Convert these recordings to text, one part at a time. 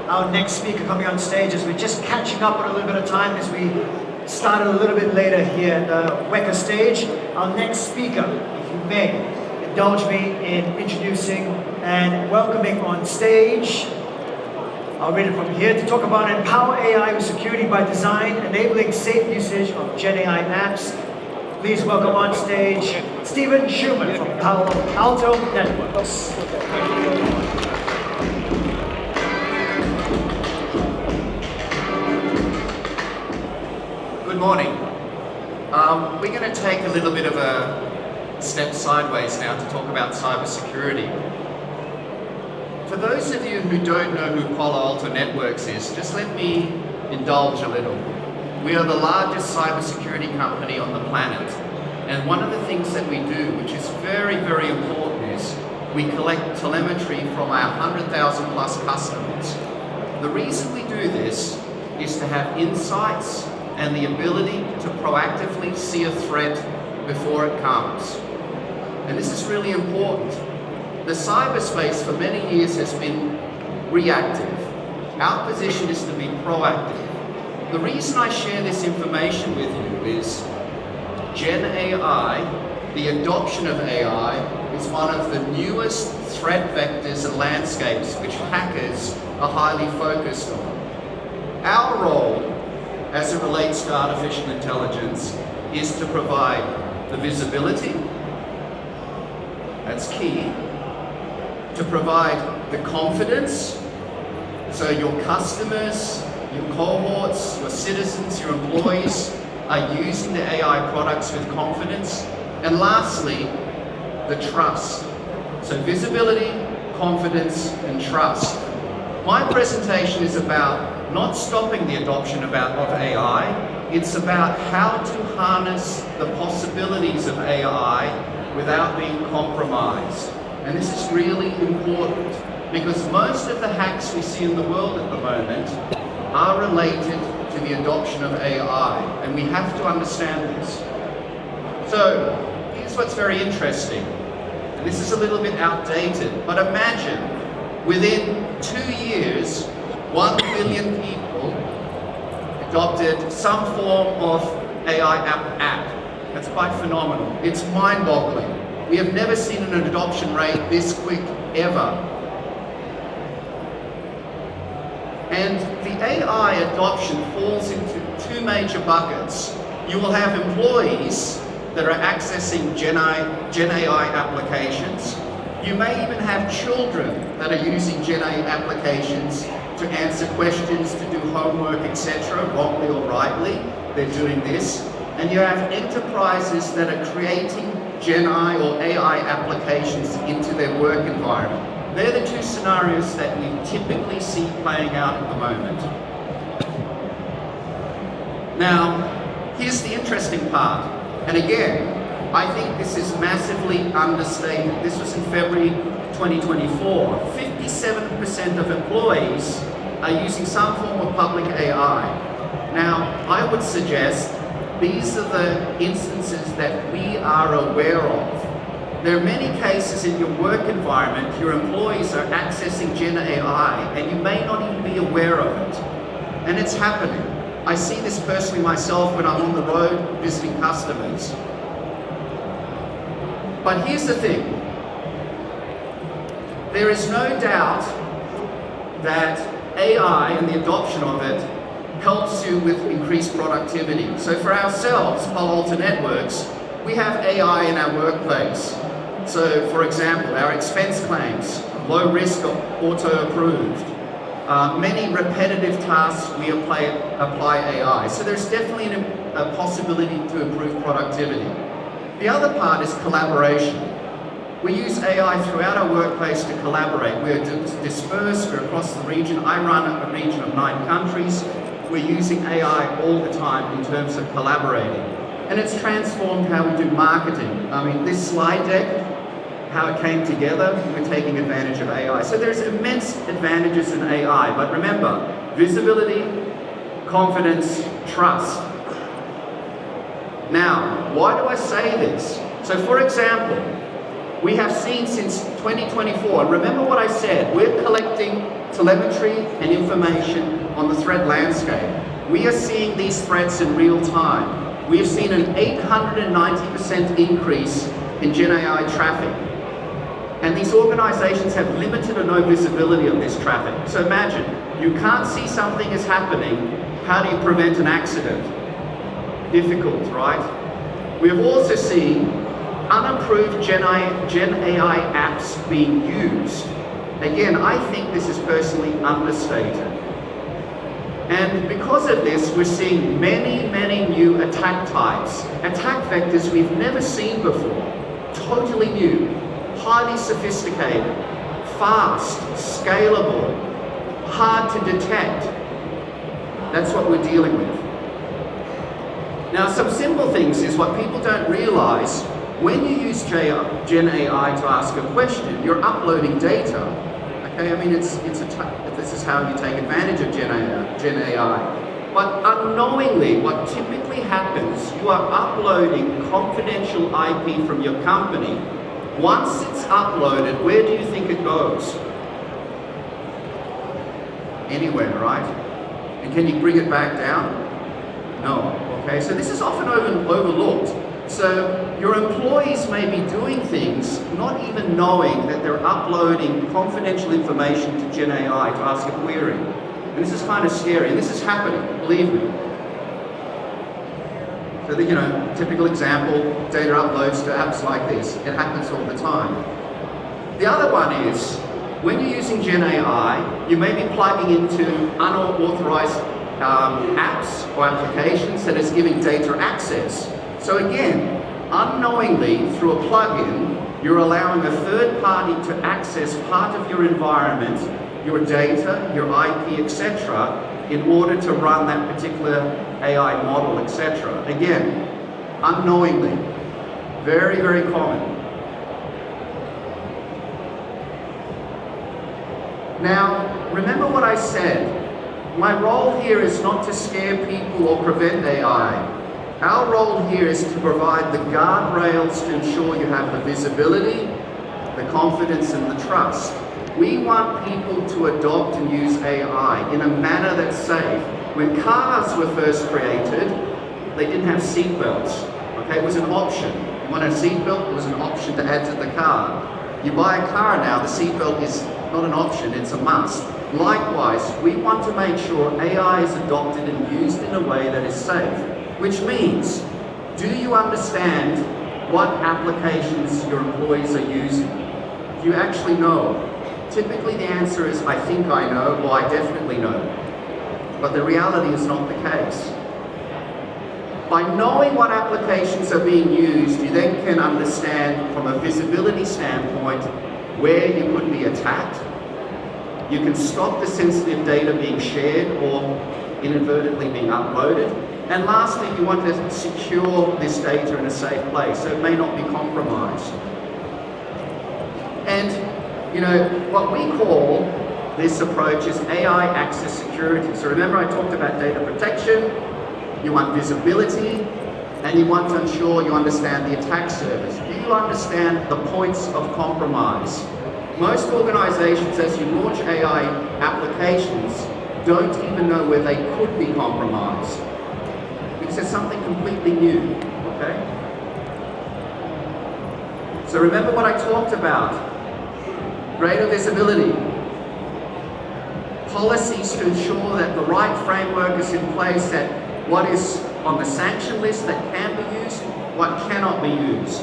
our next speaker coming on stage, as we're just catching up on a little bit of time as we started a little bit later here at the WECA stage. Our next speaker, if you may, indulge me in introducing and welcoming on stage. I'll read it from here. To talk about empower AI with security by design, enabling safe usage of GenAI apps. Please welcome on stage Stephen Schumann from Palo Alto Networks. Good morning. We're going to take a little bit of a step sideways now to talk about cybersecurity. For those of you who don't know who Palo Alto Networks is, just let me indulge a little. We are the largest cybersecurity company on the planet. And one of the things that we do, which is very, very important, is we collect telemetry from our 100,000 plus customers. The reason we do this is to have insights and the ability to proactively see a threat before it comes. And this is really important. The cyberspace for many years has been reactive. Our position is to be proactive. The reason I share this information with you is GenAI, the adoption of AI, is one of the newest threat vectors and landscapes which hackers are highly focused on. Our role, as it relates to artificial intelligence, is to provide the visibility, that's key, to provide the confidence, so your customers, your cohorts, your citizens, your employees are using the AI products with confidence, and lastly, the trust. So visibility, confidence, and trust. My presentation is about not stopping the adoption of AI, it's about how to harness the possibilities of AI without being compromised. And this is really important because most of the hacks we see in the world at the moment are related to the adoption of AI, and we have to understand this. So here's what's very interesting, and this is a little bit outdated, but imagine within 2 years, 1 billion people adopted some form of AI app. That's quite phenomenal. It's mind-boggling. We have never seen an adoption rate this quick, ever. And the AI adoption falls into 2 major buckets. You will have employees that are accessing GenAI applications. You may even have children that are using GenAI applications to answer questions, to do homework, etc., wrongly or rightly. They're doing this. And you have enterprises that are creating GenAI or AI applications into their work environment. They're the 2 scenarios that we typically see playing out at the moment. Now, here's the interesting part. And again, I think this is massively understated. This was in February 2024. 57% of employees are using some form of public AI. Now, I would suggest these are the instances that we are aware of. There are many cases in your work environment, your employees are accessing GenAI and you may not even be aware of it. And it's happening. I see this personally myself when I'm on the road visiting customers. But here's the thing. There is no doubt that AI and the adoption of it helps you with increased productivity. So for ourselves, Palo Alto Networks, we have AI in our workplace. So for example, our expense claims, low risk, auto-approved. Many repetitive tasks we apply AI. So there's definitely a possibility to improve productivity. The other part is collaboration. We use AI throughout our workplace to collaborate. We're dispersed, we're across the region. I run a region of 9 countries. We're using AI all the time in terms of collaborating. And it's transformed how we do marketing. I mean, this slide deck, how it came together, we're taking advantage of AI. So there's immense advantages in AI, but remember, visibility, confidence, trust. Now, why do I say this? So for example, We have seen since 2024, and remember what I said, we're collecting telemetry and information on the threat landscape. We are seeing these threats in real time. We have seen an 890% increase in GenAI traffic. And these organizations have limited or no visibility of this traffic. So imagine, you can't see something is happening, how do you prevent an accident? Difficult, right? We have also seen unapproved GenAI apps being used. Again, I think this is personally understated. And because of this, we're seeing many new attack types, attack vectors we've never seen before, totally new, highly sophisticated, fast, scalable, hard to detect. That's what we're dealing with. Now, some simple things is what people don't realize. When you use GenAI to ask a question, you're uploading data. Okay, I mean, this is how you take advantage of GenAI. But unknowingly, what typically happens, you are uploading confidential IP from your company. Once it's uploaded, where do you think it goes? Anywhere, right? And can you bring it back down? No. Okay, so this is often overlooked. So your employees may be doing things not even knowing that they're uploading confidential information to GenAI to ask a query. And this is kind of scary, and this is happening, believe me. So the, typical example, data uploads to apps like this. It happens all the time. The other one is, when you're using GenAI, you may be plugging into unauthorized apps or applications that is giving data access. So again, unknowingly, through a plugin, you're allowing a third party to access part of your environment, your data, your IP, etc., in order to run that particular AI model, etc. Again, unknowingly. Very common. Now, remember what I said. My role here is not to scare people or prevent AI. Our role here is to provide the guardrails to ensure you have the visibility, the confidence, and the trust. We want people to adopt and use AI in a manner that's safe. When cars were first created, they didn't have seat belts. Okay, it was an option. You want a seat belt? It was an option to add to the car. You buy a car now, the seat belt is not an option, it's a must. Likewise, we want to make sure AI is adopted and used in a way that is safe. Which means, do you understand what applications your employees are using? Do you actually know? Typically the answer is, I think I know, or I definitely know. But the reality is not the case. By knowing what applications are being used, you then can understand from a visibility standpoint where you could be attacked. You can stop the sensitive data being shared or inadvertently being uploaded. And lastly, you want to secure this data in a safe place so it may not be compromised. And, what we call this approach is AI access security. So remember I talked about data protection, you want visibility, and you want to ensure you understand the attack surface. Do you understand the points of compromise? Most organizations, as you launch AI applications, don't even know where they could be compromised. Because it's something completely new, okay? So remember what I talked about. Greater visibility. Policies to ensure that the right framework is in place, that what is on the sanction list that can be used, what cannot be used.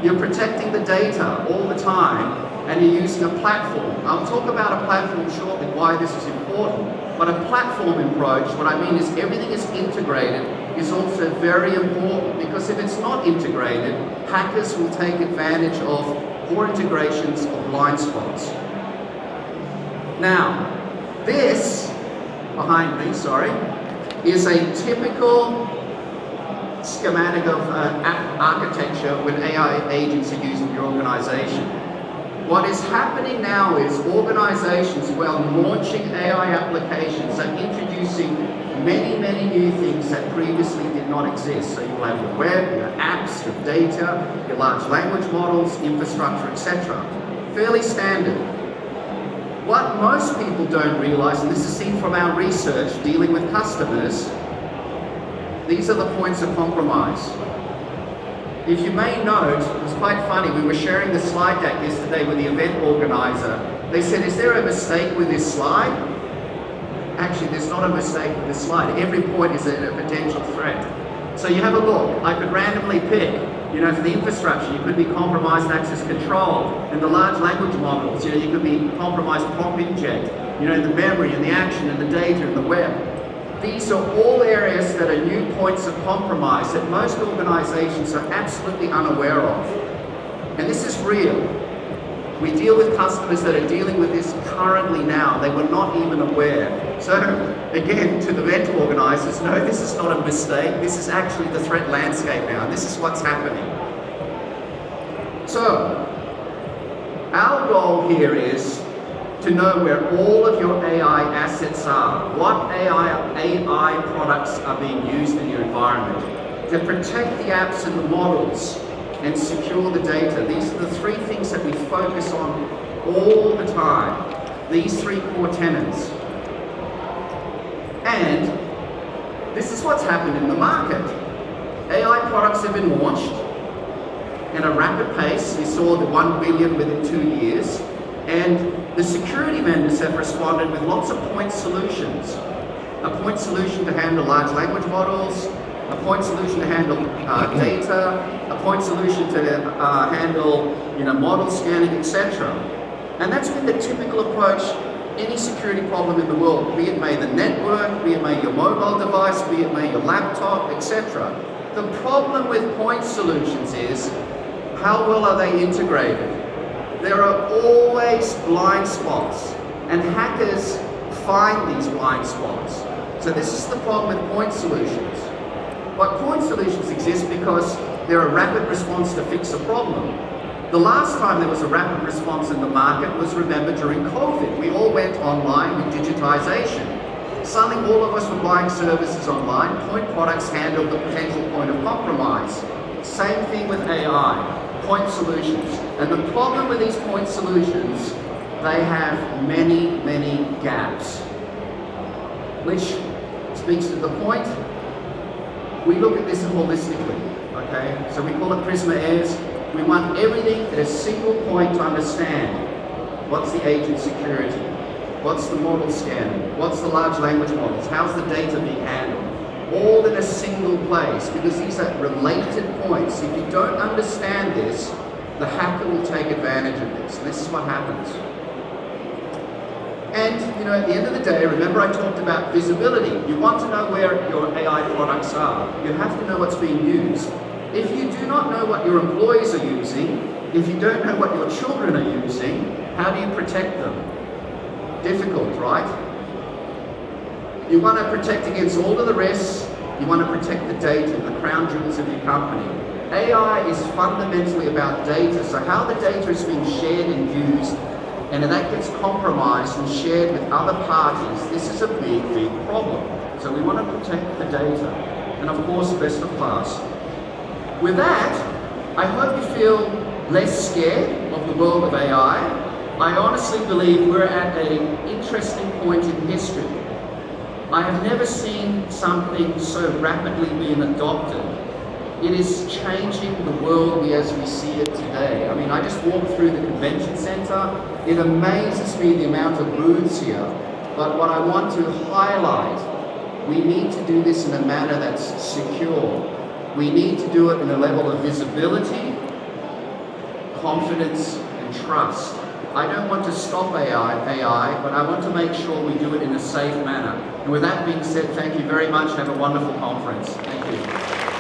You're protecting the data all the time, and you're using a platform. I'll talk about a platform shortly, why this is important. But a platform approach, what I mean is everything is integrated, is also very important, because if it's not integrated, hackers will take advantage of poor integrations or blind spots. Now, this, behind me, is a typical schematic of architecture when AI agents are used in your organization. What is happening now is organizations, while launching AI applications, are introducing many, many new things that previously did not exist. So you'll have your web, your apps, your data, your large language models, infrastructure, etc. Fairly standard. What most people don't realize, and this is seen from our research dealing with customers, these are the points of compromise. If you may note, it was quite funny, we were sharing the slide deck yesterday with the event organizer. They said, is there a mistake with this slide? Actually, there's not a mistake with this slide. Every point is a potential threat. So you have a look. I could randomly pick, for the infrastructure, you could be compromised access control. And the large language models, you could be compromised prompt inject. The memory and the action and the data and the web. These are all areas that are new points of compromise that most organizations are absolutely unaware of. And this is real. We deal with customers that are dealing with this currently now. They were not even aware. So again, to the event organizers, no, this is not a mistake. This is actually the threat landscape now, and this is what's happening. So our goal here is to know where all of your AI assets are, what AI products are being used in your environment, to protect the apps and the models and secure the data. These are the three things that we focus on all the time, these three core tenets. And this is what's happened in the market. AI products have been launched at a rapid pace. We saw the 1 billion within 2 years. And the security vendors have responded with lots of point solutions. A point solution to handle large language models, a point solution to handle data, a point solution to handle model scanning, etc. And that's been the typical approach any security problem in the world, be it may the network, be it may your mobile device, be it may your laptop, etc. The problem with point solutions is, how well are they integrated? There are always blind spots, and hackers find these blind spots. So this is the problem with point solutions. But point solutions exist because they're a rapid response to fix a problem. The last time there was a rapid response in the market was, remember, during COVID. We all went online with digitization. Suddenly all of us were buying services online. Point products handled the potential point of compromise. Same thing with AI. Point solutions. And the problem with these point solutions, they have many, many gaps. Which speaks to the point. We look at this holistically, okay? So we call it Prisma Airs. We want everything at a single point to understand. What's the agent security? What's the model scanning? What's the large language models? How's the data being handled? All in a single place, because these are related points. If you don't understand this, the hacker will take advantage of this. And this is what happens. And, at the end of the day, remember I talked about visibility. You want to know where your AI products are. You have to know what's being used. If you do not know what your employees are using, if you don't know what your children are using, how do you protect them? Difficult, right? You want to protect against all of the risks. You want to protect the data, the crown jewels of your company. AI is fundamentally about data, so how the data is being shared and used, and if that gets compromised and shared with other parties, this is a big, big problem. So we want to protect the data, and of course, best of class. With that, I hope you feel less scared of the world of AI. I honestly believe we're at an interesting point in history. I have never seen something so rapidly being adopted. It is changing the world as we see it today. I mean, I just walked through the convention center. It amazes me the amount of booths here. But what I want to highlight, we need to do this in a manner that's secure. We need to do it in a level of visibility, confidence, and trust. I don't want to stop AI, but I want to make sure we do it in a safe manner. And with that being said, thank you very much. Have a wonderful conference. Thank you.